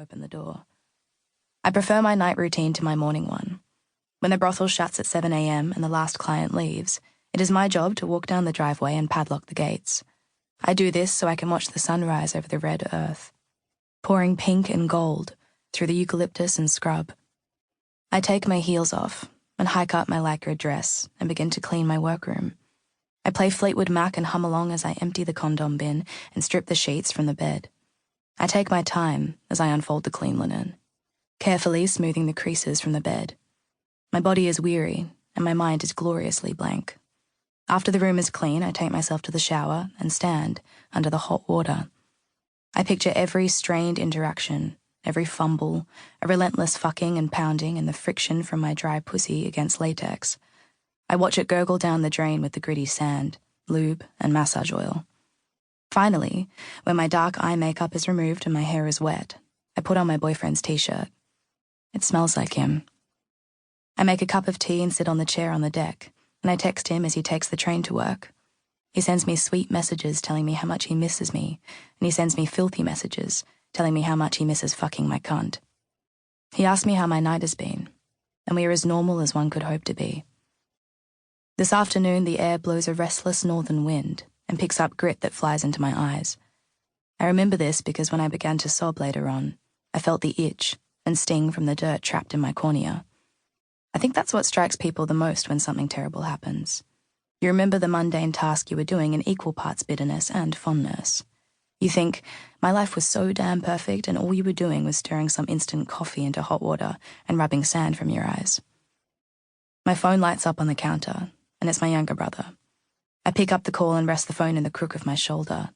open the door. I prefer my night routine to my morning one. When the brothel shuts at 7 a.m. and the last client leaves, it is my job to walk down the driveway and padlock the gates. I do this so I can watch the sunrise over the red earth, pouring pink and gold through the eucalyptus and scrub. I take my heels off and hike up my lycra dress and begin to clean my workroom. I play Fleetwood Mac and hum along as I empty the condom bin and strip the sheets from the bed. I take my time as I unfold the clean linen, carefully smoothing the creases from the bed. My body is weary and my mind is gloriously blank. After the room is clean, I take myself to the shower and stand under the hot water. I picture every strained interaction, every fumble, a relentless fucking and pounding and the friction from my dry pussy against latex. I watch it gurgle down the drain with the gritty sand, lube, and massage oil. Finally, when my dark eye makeup is removed and my hair is wet, I put on my boyfriend's t-shirt. It smells like him. I make a cup of tea and sit on the chair on the deck, and I text him as he takes the train to work. He sends me sweet messages telling me how much he misses me, and he sends me filthy messages telling me how much he misses fucking my cunt. He asks me how my night has been, and we are as normal as one could hope to be. This afternoon, the air blows a restless northern wind and picks up grit that flies into my eyes. I remember this because when I began to sob later on, I felt the itch and sting from the dirt trapped in my cornea. I think that's what strikes people the most when something terrible happens. You remember the mundane task you were doing in equal parts bitterness and fondness. You think, my life was so damn perfect and all you were doing was stirring some instant coffee into hot water and rubbing sand from your eyes. My phone lights up on the counter, and it's my younger brother. I pick up the call and rest the phone in the crook of my shoulder.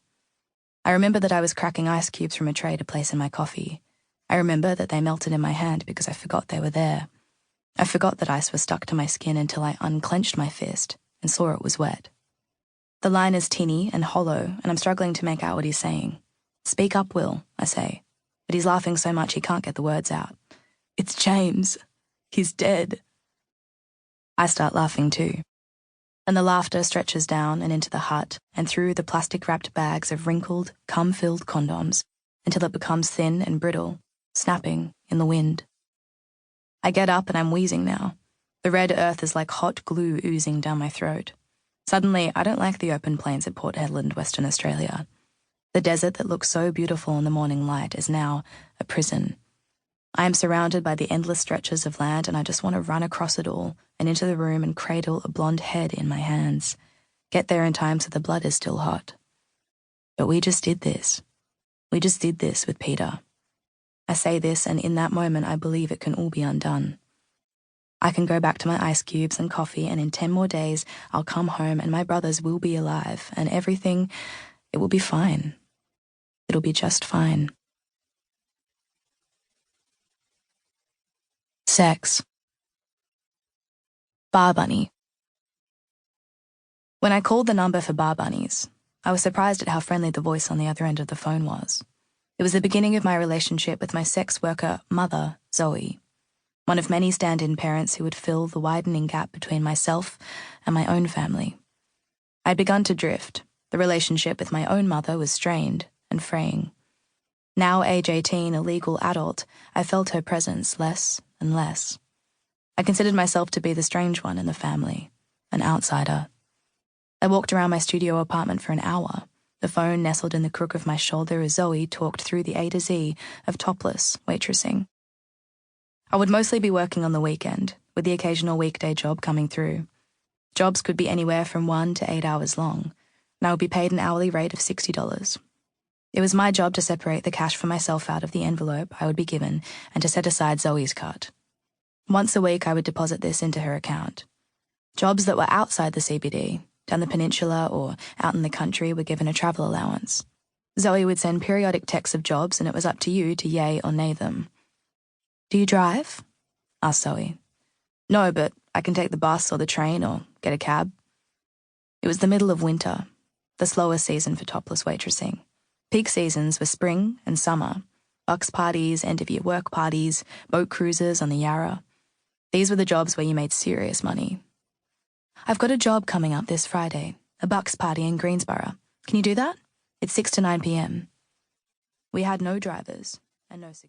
I remember that I was cracking ice cubes from a tray to place in my coffee. I remember that they melted in my hand because I forgot they were there. I forgot that ice was stuck to my skin until I unclenched my fist and saw it was wet. The line is teeny and hollow, and I'm struggling to make out what he's saying. "Speak up, Will," I say, but he's laughing so much he can't get the words out. "It's James. He's dead." I start laughing too. And the laughter stretches down and into the hut and through the plastic-wrapped bags of wrinkled, cum-filled condoms until it becomes thin and brittle, snapping in the wind. I get up and I'm wheezing now. The red earth is like hot glue oozing down my throat. Suddenly, I don't like the open plains at Port Hedland, Western Australia. The desert that looks so beautiful in the morning light is now a prison. I am surrounded by the endless stretches of land and I just want to run across it all and into the room and cradle a blonde head in my hands. Get there in time so the blood is still hot. But we just did this. We just did this with Peter. I say this and in that moment I believe it can all be undone. I can go back to my ice cubes and coffee and in 10 more days I'll come home and my brothers will be alive and everything, it will be fine. It'll be just fine. Sex. Bar Bunny. When I called the number for Bar Bunnies, I was surprised at how friendly the voice on the other end of the phone was. It was the beginning of my relationship with my sex worker mother, Zoe, one of many stand-in parents who would fill the widening gap between myself and my own family. I'd begun to drift. The relationship with my own mother was strained and fraying. Now age 18, a legal adult, I felt her presence less and less. I considered myself to be the strange one in the family, an outsider. I walked around my studio apartment for an hour, the phone nestled in the crook of my shoulder as Zoe talked through the A to Z of topless waitressing. I would mostly be working on the weekend, with the occasional weekday job coming through. Jobs could be anywhere from 1 to 8 hours long, and I would be paid an hourly rate of $60. It was my job to separate the cash for myself out of the envelope I would be given and to set aside Zoe's cut. Once a week I would deposit this into her account. Jobs that were outside the CBD, down the peninsula or out in the country, were given a travel allowance. Zoe would send periodic texts of jobs and it was up to you to yay or nay them. "Do you drive?" asked Zoe. "No, but I can take the bus or the train or get a cab." It was the middle of winter, the slower season for topless waitressing. Peak seasons were spring and summer, bucks parties, end-of-year work parties, boat cruises on the Yarra. These were the jobs where you made serious money. "I've got a job coming up this Friday, a bucks party in Greensboro. Can you do that? It's 6 to 9 p.m. We had no drivers and no security.